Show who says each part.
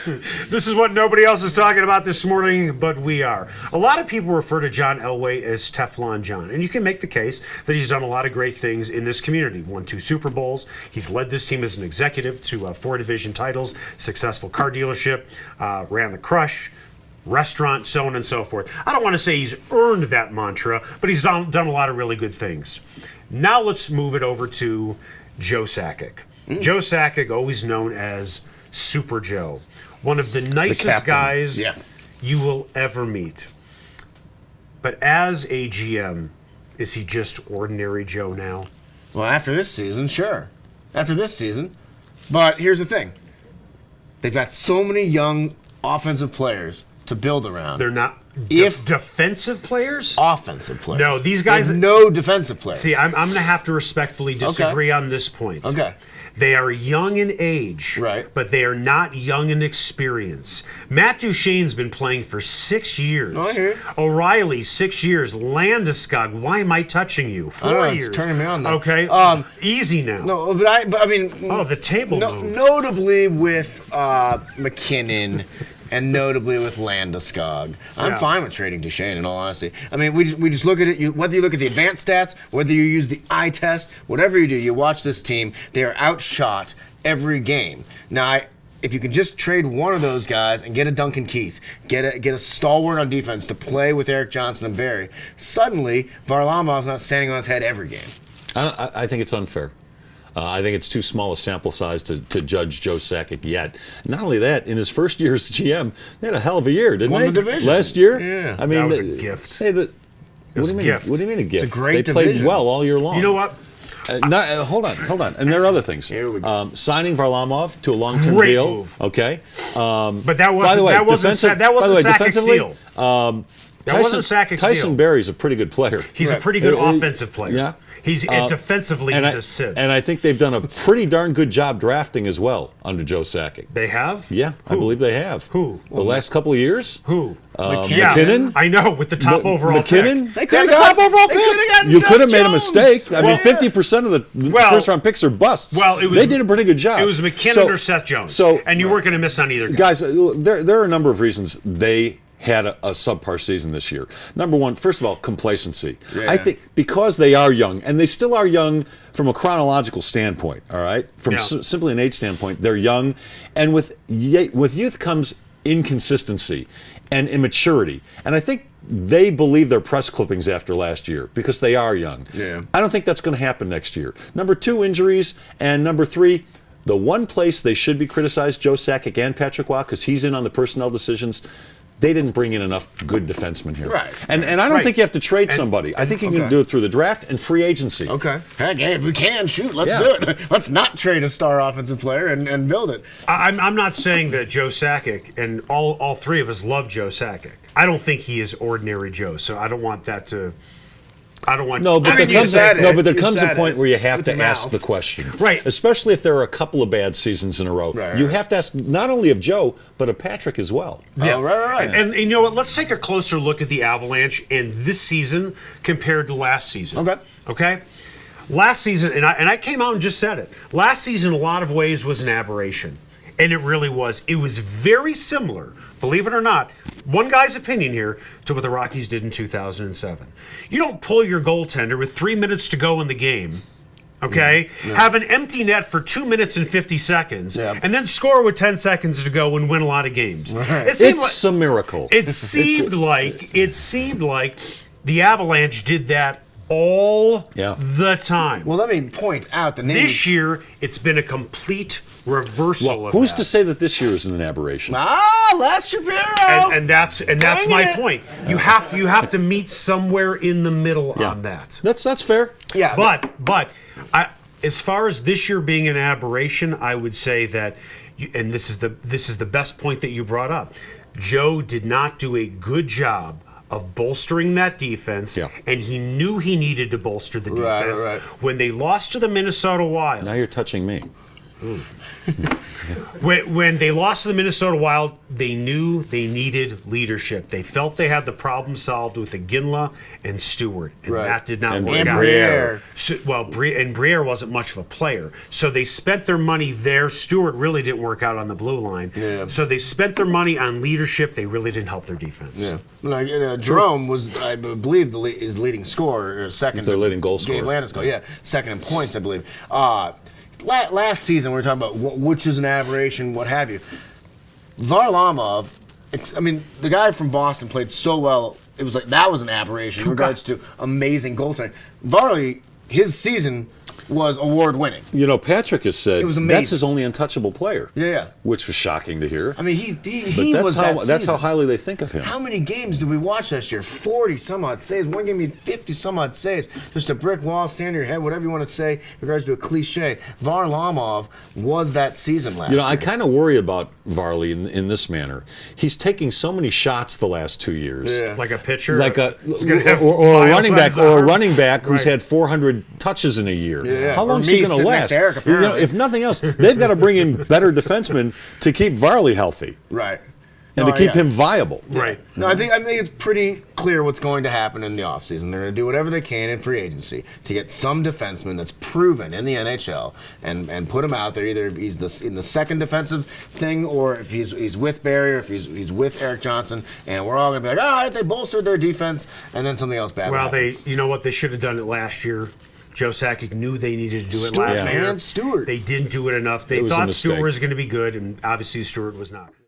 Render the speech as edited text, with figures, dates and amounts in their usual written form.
Speaker 1: This is what nobody else is talking about this morning, but we are. A lot of people refer to John Elway as Teflon John, and you can make the case that he's done a lot of great things in this community. Won 2 Super Bowls. He's led this team as an executive to 4 division titles, successful car dealership, ran the Crush, restaurant, so on and so forth. I don't want to say he's earned that mantra, but he's done a lot of really good things. Now let's move it over to Joe Sakic. Joe Sakic, always known as Super Joe. One of the nicest guys you will ever meet. But as a GM, is he just ordinary Joe now?
Speaker 2: Well, after this season, sure. After this season. But here's the thing. They've got so many young offensive players to build around.
Speaker 1: They're not defensive players?
Speaker 2: Offensive players.
Speaker 1: No, these guys...
Speaker 2: no defensive players.
Speaker 1: See, I'm going to have to respectfully disagree on this point.
Speaker 2: Okay.
Speaker 1: They are young in age,
Speaker 2: right,
Speaker 1: but they are not young in experience. Matt Duchene's been playing for 6 years.
Speaker 2: Oh, I hear.
Speaker 1: O'Reilly, 6 years. Landeskog, why am I touching you? 4 years.
Speaker 2: It's turning me on now.
Speaker 1: Okay, easy now.
Speaker 2: No, but I mean...
Speaker 1: Oh, the table moved.
Speaker 2: Notably with McKinnon... and notably with Landeskog. I'm fine with trading Duchene, in all honesty. I mean, we just look at it, whether you look at the advanced stats, whether you use the eye test, whatever you do, you watch this team, they are outshot every game. Now, if you can just trade one of those guys and get a Duncan Keith, get a stalwart on defense to play with Eric Johnson and Barry, suddenly Varlamov's not standing on his head every game.
Speaker 3: I think it's unfair. I think it's too small a sample size to judge Joe Sakic yet. Not only that, in his first year as GM, they had a hell of a year, didn't
Speaker 2: Won
Speaker 3: they?
Speaker 2: The division.
Speaker 3: Last year?
Speaker 2: Yeah.
Speaker 1: I mean, that was a gift.
Speaker 3: Hey,
Speaker 1: What do you
Speaker 3: mean a gift?
Speaker 2: It's a great
Speaker 3: They played
Speaker 2: division.
Speaker 3: well all year long.
Speaker 1: You know what?
Speaker 3: Hold on. And there are other things.
Speaker 2: Here we go.
Speaker 3: Signing Varlamov to a long-term
Speaker 1: Great
Speaker 3: deal.
Speaker 1: move.
Speaker 3: Okay.
Speaker 1: But that wasn't,
Speaker 3: by the way,
Speaker 1: that wasn't Sakic's deal. That wasn't Sakic's
Speaker 3: Tyson
Speaker 1: deal.
Speaker 3: Berry's a pretty good player.
Speaker 1: He's a pretty good offensive player.
Speaker 3: Yeah.
Speaker 1: He's defensively, he's a sieve.
Speaker 3: And I think they've done a pretty darn good job drafting as well under Joe Sakic.
Speaker 1: They have?
Speaker 3: Yeah, I believe they have.
Speaker 1: Who?
Speaker 3: The last couple of years?
Speaker 1: Who?
Speaker 3: McKinnon?
Speaker 1: I know, with the top overall
Speaker 3: McKinnon?
Speaker 1: pick.
Speaker 2: They could have got the top overall pick.
Speaker 3: You could have made a mistake. I mean, 50% of the first-round picks are busts.
Speaker 1: Well,
Speaker 3: they did a pretty good job.
Speaker 1: It was McKinnon or Seth Jones. And you weren't going to miss on either guy.
Speaker 3: Guys, there are a number of reasons they had a subpar season this year. Number one, first of all, complacency. Yeah. I think because they are young, and they still are young from a chronological standpoint, all right? From simply an age standpoint, they're young. And with youth comes inconsistency and immaturity. And I think they believe their press clippings after last year because they are young.
Speaker 2: Yeah.
Speaker 3: I don't think that's going to happen next year. Number two, injuries. And number three, the one place they should be criticized, Joe Sakic and Patrick Waugh, because he's in on the personnel decisions, they didn't bring in enough good defensemen here.
Speaker 2: Right.
Speaker 3: And I don't think you have to trade somebody. I think you can do it through the draft and free agency.
Speaker 2: Okay. Heck, hey, if we can, shoot, let's do it. Let's not trade a star offensive player and build it.
Speaker 1: I'm not saying that Joe Sakic, and all three of us love Joe Sakic. I don't think he is ordinary Joe, so I don't want that to...
Speaker 3: No, but there comes a point where you have to ask the question.
Speaker 1: Right.
Speaker 3: Especially if there are a couple of bad seasons in a row.
Speaker 2: Right.
Speaker 3: You have to ask not only of Joe, but of Patrick as well.
Speaker 1: Yes.
Speaker 2: Oh, right.
Speaker 1: And you know what? Let's take a closer look at the Avalanche in this season compared to last season. Okay? Last season, and I came out and just said it, last season, a lot of ways, was an aberration. And it really was. It was very similar, believe it or not, one guy's opinion here, to what the Rockies did in 2007. You don't pull your goaltender with 3 minutes to go in the game, okay? Have an empty net for 2 minutes and 50 seconds, and then score with 10 seconds to go and win a lot of games.
Speaker 2: Right.
Speaker 3: It's a miracle.
Speaker 1: It seemed like the Avalanche did that all the time.
Speaker 2: Well, let me point out the name.
Speaker 1: This year, it's been a complete reversal of
Speaker 3: who's
Speaker 1: that.
Speaker 3: to say that this year isn't an aberration?
Speaker 2: Les Shapiro.
Speaker 1: And that's my point. You have to meet somewhere in the middle on that.
Speaker 3: That's fair.
Speaker 2: Yeah.
Speaker 1: But as far as this year being an aberration, I would say that, and this is the best point that you brought up. Joe did not do a good job of bolstering that defense, and he knew he needed to bolster the defense.
Speaker 2: Right.
Speaker 1: When they lost to the Minnesota Wild.
Speaker 3: Now you're touching me.
Speaker 1: When they lost to the Minnesota Wild, they knew they needed leadership. They felt they had the problem solved with Iginla and Stewart, and
Speaker 2: Right.
Speaker 1: that did not
Speaker 3: And
Speaker 1: work out.
Speaker 2: Briere.
Speaker 1: So, and Briere wasn't much of a player, so they spent their money there. Stewart really didn't work out on the blue line,
Speaker 2: Yeah.
Speaker 1: so they spent their money on leadership. They really didn't help their defense.
Speaker 2: Yeah, like Jerome was, I believe, his leading scorer, or second.
Speaker 3: He's their leading goal scorer.
Speaker 2: Gabe Landeskog, yeah, second in points, I believe. Last season, we were talking about which is an aberration, what have you. Varlamov, I mean, the guy from Boston played so well. It was like that was an aberration in regards to amazing goaltending. Varley, his season was award-winning.
Speaker 3: You know, Patrick has said
Speaker 2: It was amazing.
Speaker 3: that's his only untouchable player.
Speaker 2: Yeah.
Speaker 3: Which was shocking to hear.
Speaker 2: I mean, he
Speaker 3: But
Speaker 2: was that
Speaker 3: that's how
Speaker 2: season.
Speaker 3: highly they think of him.
Speaker 2: How many games did we watch last year? 40 some odd saves. One game he had 50 some odd saves. Just a brick wall, stand on your head, whatever you want to say in regards to a cliche. Varlamov was that season last
Speaker 3: You know,
Speaker 2: year.
Speaker 3: I kind of worry about Varley in this manner. He's taking so many shots the last 2 years.
Speaker 2: Yeah.
Speaker 1: Like a pitcher,
Speaker 3: Like a
Speaker 1: who's gonna have
Speaker 3: or a
Speaker 1: miles
Speaker 3: running
Speaker 1: on
Speaker 3: back
Speaker 1: his
Speaker 3: or a
Speaker 1: arm.
Speaker 3: running back who's
Speaker 1: Right.
Speaker 3: had 400 touches in a year.
Speaker 2: Yeah.
Speaker 3: How
Speaker 2: Or
Speaker 3: long is
Speaker 2: me
Speaker 3: he going to
Speaker 2: sitting next
Speaker 3: last?
Speaker 2: to Eric,
Speaker 3: You know,
Speaker 2: apparently.
Speaker 3: if nothing else, they've got to bring in better defensemen to keep Varley healthy
Speaker 2: Right.
Speaker 3: and to keep him viable.
Speaker 1: Right.
Speaker 2: No, I think it's pretty clear what's going to happen in the offseason. They're going to do whatever they can in free agency to get some defenseman that's proven in the NHL and put him out there. Either if he's in the second defensive thing, or if he's with Barry, or if he's with Eric Johnson, and we're all going to be like, all right, they bolstered their defense, and then something else bad.
Speaker 1: Well,
Speaker 2: happens.
Speaker 1: you know what? They should have done it last year. Joe Sakic knew they needed to do it
Speaker 2: Stewart,
Speaker 1: last year.
Speaker 2: man, Stewart.
Speaker 1: They didn't do it enough. They
Speaker 3: It was a
Speaker 1: thought
Speaker 3: mistake.
Speaker 1: Stewart was going to be good, and obviously Stewart was not.